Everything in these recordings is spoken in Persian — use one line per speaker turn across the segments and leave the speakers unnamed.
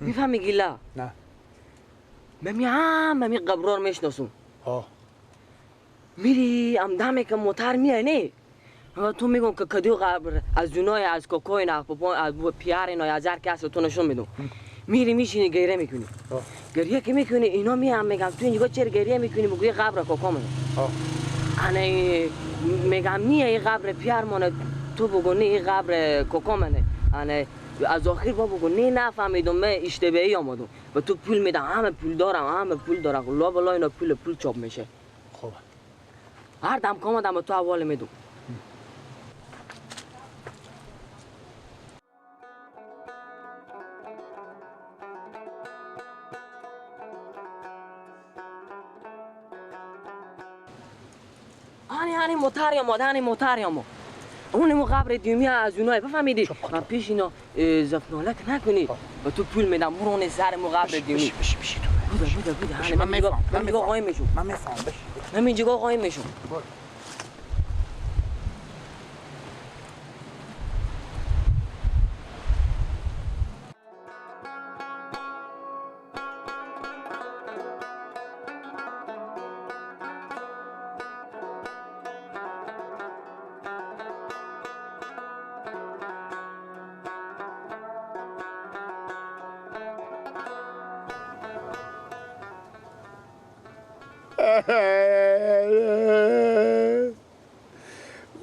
میفهمی گیلا؟
نه
ممی قبرار میشناسم میری ام دمه که موتر میای نه تو میگم که کدیو قبر از جنای از کوکوی نه از پیار نه از هر کس تو نشون میدم میری میشینی گریه میکنی گریه که میکنی اینا میام میگم تو اینجا چرا گریه میکنی میگی قبر کوکو منه انا میگم نیه این قبر پیار منه تو بگو نه این قبر کوکو منه انا از آخر بابا نه نفهمیدم من اشتباهی آمدم و تو پول میدم همه پول دارم لا بلا اینا پول چاپ میشه
خوبه
هر دم که آمدم تو حواله میدم هانی موتریامو اونمو قبر دیومی از اونای بفهمیدی من پیش اینا زفنالک نکنی و تو پول میدم برون سر مو قبر دیومی
بشی تو
بوده من اینجا قایم میشم
من میفهم بشی
من اینجا قایم میشم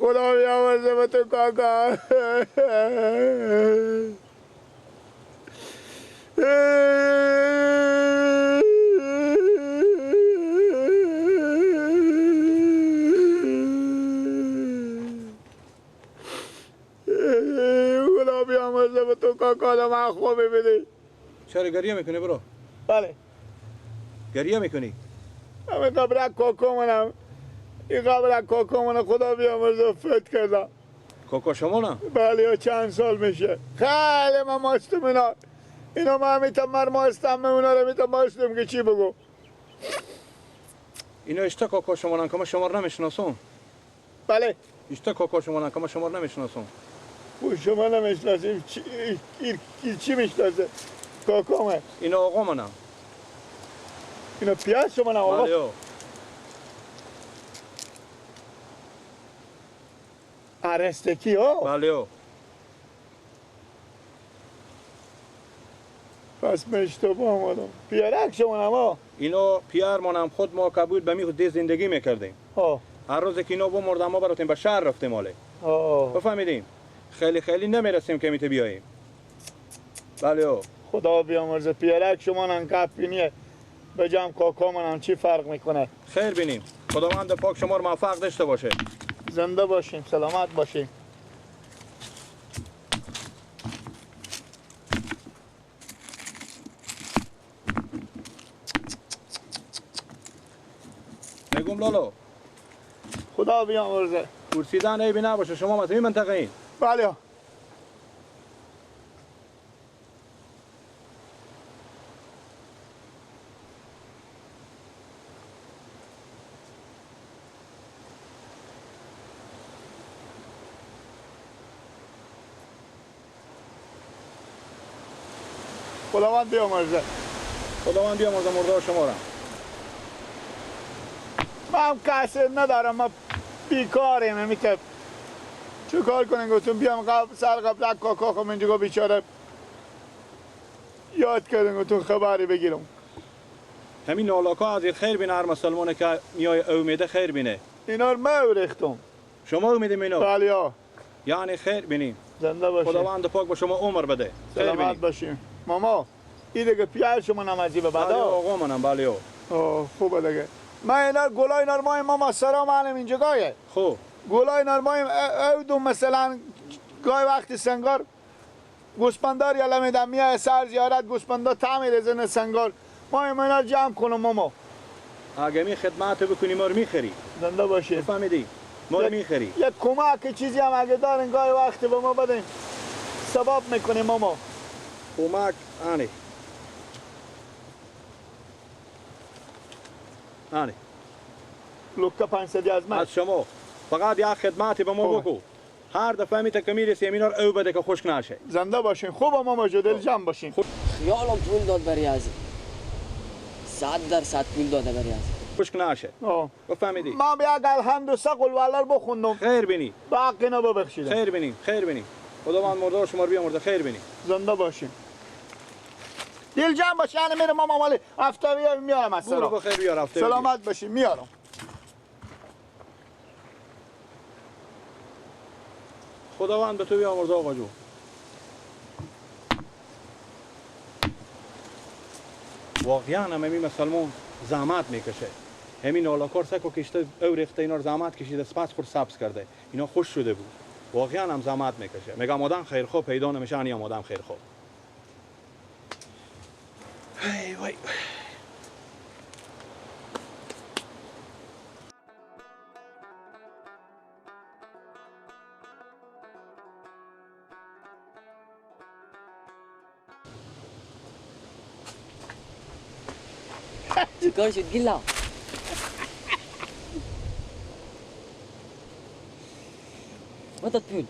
خدا بیامرزه به تو کاکا خدا بیامرزه به تو کاکا دا من خوبی بدی
چرا گریه میکنی برو؟
بله
گریه میکنی؟
همه قبر کاکا منم این قبر کاکا من خدا بیامرزه فت کردم
کاکا شما نه؟
بله یا چند سال میشه خیلی من ماستم اینا من میتونم مرماستم اونا رو میتونم ماستم که چی بگو
اینا اشتا کاکا شما نه که من شما رو نمیشناسم
بله
اشتا کاکا شما نه که من شما رو نمیشناسم
او شما نمیشناسیم چی میشناسه کاکا من
اینا آقا منم
اینا پیاز شما نه آقا
بله
ارستکی ها
بله
پس من اشتباه آمدم پیارک شما نه
اینا پیار منم خود ما کبود به می خود زندگی میکردیم هر روز که اینا بمردم ما براتیم به شهر رفتیم آله بفهمیدیم خیلی نمیرسیم که میته بیاییم بله
خدا بیامرزه پیارک شما نه کپینیه به جمع کاکا منم چی فرق میکنه
خیر بینیم خداوند پاک شما رو موفق داشته باشه
زنده باشیم سلامت باشیم
میگم لالو
خدا بیامرزه
پرسیدن عیبی نباشه شما از این منطقه این
بله خداوند بیامرزه
خداوند بیامرزه مردار شما را
من کسی ندارم من بیکاریم میتونم چه کار کنیم گفتم بیام سر قبل کاکا خب اینجا بیچاره یاد کردن گفتم خبری بگیرم
همین نالاکا از خیر بینه هر مسلمانه که میای امیده خیر بینه
اینا رو من ریختم
شما امیدیم اینا
بله
یعنی خیر بینیم
زنده باشیم
خداوند پاک با شما عمر بده
سلامت باشیم ماما این دیگه پیار شما نمازی به بعد
آقا منم بله
خوبه دیگه من اینا گلای نرمای ماما سلام علم اینجا گایه
خوب
گلای نرمای او دو مثلا گای وقتی سنگار گوسپندار یالا میدم میای سر زیارت گوسپندا تعمیر زن سنگار ما اینا جمع کنم ماما
اگه می خدمت بکنی ما رو میخری
زنده باشی
فهمیدی ما رو میخری
یک کمک چیزی هم اگه دارین گای وقتی به ما بدین ثواب میکنیم ماما
کمک آنی
لوکا 500 از من
از شما فقط یک خدمتی به ما بکو هر دفعه میته که میرسی اینا رو او بده که خشک نشه
زنده باشین خوب ماما جو دل جمع باشین
خیالم پول داد برای از 100% پول داده برای از
خشک نشه بفهمیدی
ما بیا الحمد سه قلوالر بخوندم
خیر بینی
باقی نه ببخشید
خیر بینی خداوند مرده شما رو بیامرده خیر بینی
زنده باشین دل جمع باشه یعنی میرم ما مال هفته میارم از
برو بخیر بیار هفته
سلامت باشین میارم
خداوند به تو بیامرده آقا جو واقعا هم همین مسلمان زحمت میکشه همین نالاکار سکو کشته او ریخته اینا رو زحمت کشیده سپس خور سبز کرده اینا خوش شده بود واقعا هم زحمت میکشه میگم آدم خیرخواه پیدا نمیشه انیم آدم خیرخواه ای وای
چیکار شد گیلا مدت پول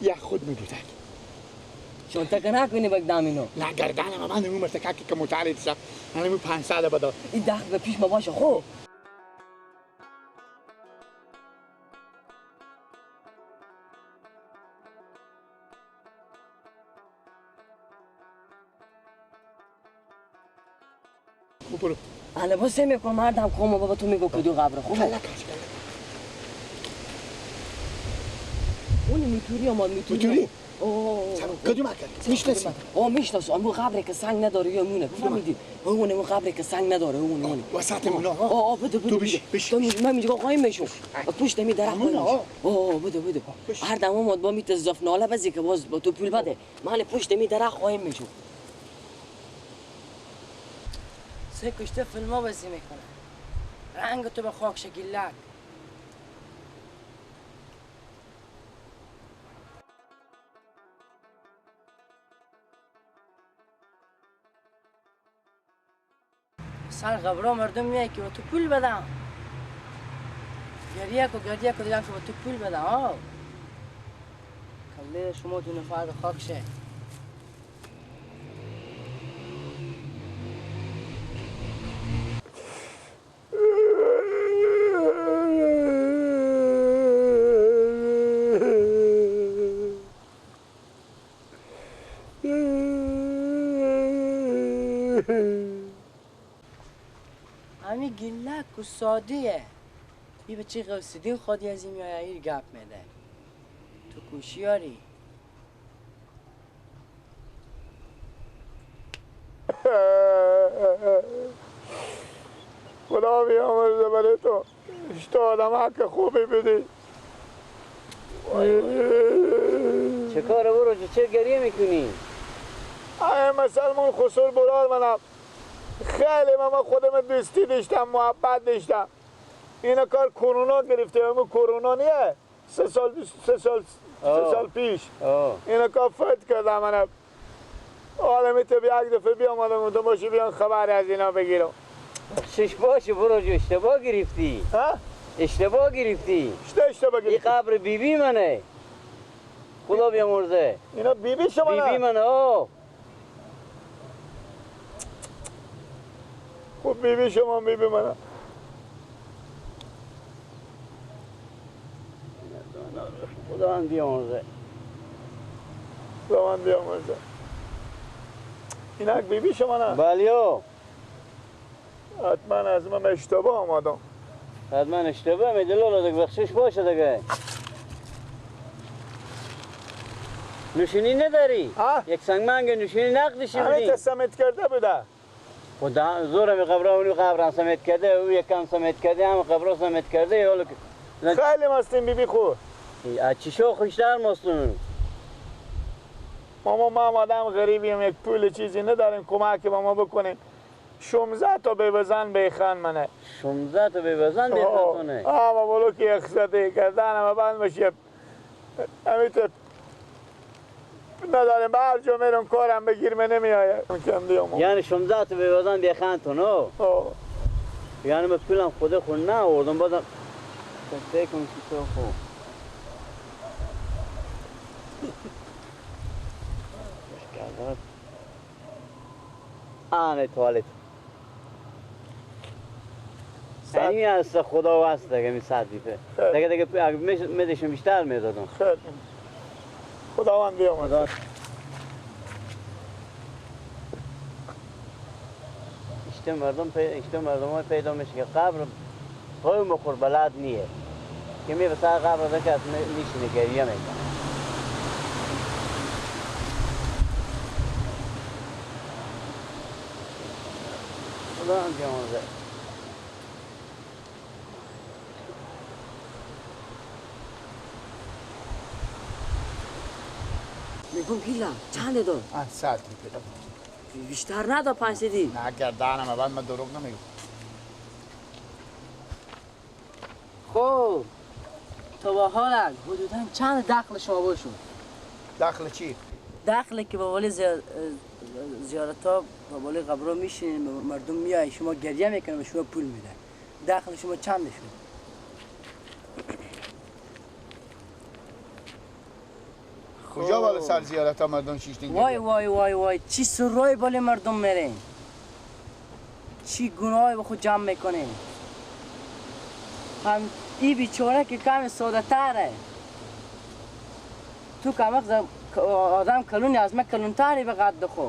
یا خود میدودک
شون تکه نکنی بگدام اینو
نه گردنم من نمو مرتککی که متعالی دیشم من نمو 500 بدا
این دخل پیش ما باشه خب
برو
انا بس میکنم مردم کومو بابا تو میگو کدو قبر خوبه اون میتوری اما میتوری
کدوم کرد میشناسی
میشناسم اما قبری که سنگ نداره یا مونه فهمیدی اون قبری که سنگ نداره اون
وسط مونا
بده
تو بیش
من میگم قایم میشم پشت می درخت بده هر دم اومد با میت زاف ناله بزی که باز با تو پول بده من پشت می درخت قایم میشم
سه کشته فیلما بازی میکنه رنگ تو به خاک شگیلک سر غبرا مردم میای که با تو پول بدم گریه کو دیگه که با تو پول بدم کله شما دو نفر به خاک شه همین گلک و سادیه یه بچه غوث‌الدین خودی از این میایه گپ میده تو کوشیاری
خدا بیامرزه برای تو تو آدم حق خوبی بدی
چه کاره برو چه گریه میکنی؟
مسلمان خسور برار منم خیلی من خودم دوستی داشتم محبت داشتم اینا کار کرونا گرفته اما کرونا نیه سه سال پیش اینا کار فت کردم منم آدمی تو بیا یک دفعه بیام آدم تو باشی بیان خبر از اینا بگیرم
شش باشه برو جو اشتباه گرفتی اشتباه گرفتی
اشتباه گرفتی
این قبر بیبی منه خدا بیامرزه
اینا بیبی شما نه
بیبی منه
خب بیبی شما بیبی منه
خدا من بیامرزه
خدا من بیامرزه اینک بیبی شما نه
بلیو
حتما از من اشتباه آمدم
حتما اشتباه میدلال دیگه بخشش باشه دیگه نوشینی نداری؟ یک سنگمنگ نوشینی نقدشی بودی؟
همه سمت کرده بوده
خدا زور می قبران سمت کرده او یکم سمت کرده هم قبران سمت کرده
خیلی مستیم بیبی خوب
چی شو خوشتر مستون
ما آدم غریبیم یک پول چیزی نداریم کمک به ما بکنیم 16 تا ببزن بیخن منه
16 تا ببزن بیخن کنه
ما بلو که اخصده کردن همه بند باشه همیت نداریم به هر جا میرم کارم بگیر من نمیآید
یعنی 16 تا ببزن بیخن تو نو یعنی من پولم خود خود نه آوردم بازم تسته کنم که تو خوب
آن توالت یعنی از خدا واسه دیگه می ساعت بیفه دیگه اگه میدشم بیشتر میدادم
خیلی خداوند بیامد
اشته مردم های پیدا میشه که قبر قوم مخور بلد نیه که می بسر قبر دکت میشینه گریه میکنه خدا هم بیامده
میگم گیلا چنده دار؟
100 میپیدم
بیشتر ندا 5 دی
نه گردانم بعد من دروغ نمیگم
خب تو با حالت حدوداً چند دخل شما باشون؟
دخل چی؟
دخلی که با ولی زیارت ها با ولی قبرها میشینین مردم میای شما گریه میکنن و شما پول میدن دخل شما چندشون؟
کجا بالا سر زیارت ها مردم شیشتین
وای وای وای وای چی سرای بالا مردم میرین چی گناهی با خود جمع میکنین هم ای بیچاره که کم ساده تره تو کم آدم کلونی از من کلون تری به قد خو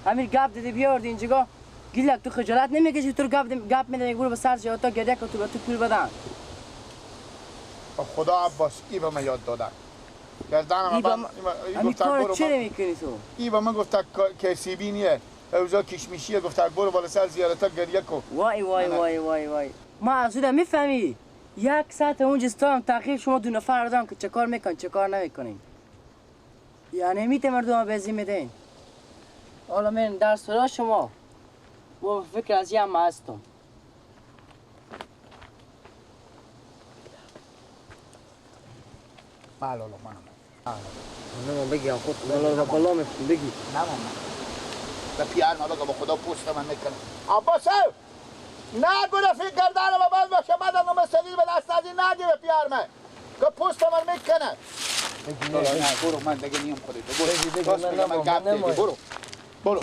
همین گپ دیدی بیارد اینجا گیلک تو خجالت نمیکشی تو گپ میدن برو به سر زیارت ها گریه که تو به تو پول بدن
خدا عباس ای به من یاد دادن گردانم
همین کار چرا میکنی تو؟
ای به من گفت کسیبی نیه اوزا کشمیشیه گفت برو بالا سر زیارت ها گریه کن
وای وای وای وای وای ما از اون میفهمی یک ساعت اون جستان تاخیر شما دو نفر دارن که چه کار میکن چه کار نمیکنین یعنی میته مردم بزی میدین حالا من در سرا شما با فکر از یه هم هستم
مالو منم
بگی خود والا بالا بگی
نه ماما به پیار مالا با خدا پوست من میکنه عباس نه گو رفیق گردانم باز باشه من دارم مستقیل به دست نزی نگی به پیار من که پوست من میکنه برو من دیگه نیم خورید برو من گپ برو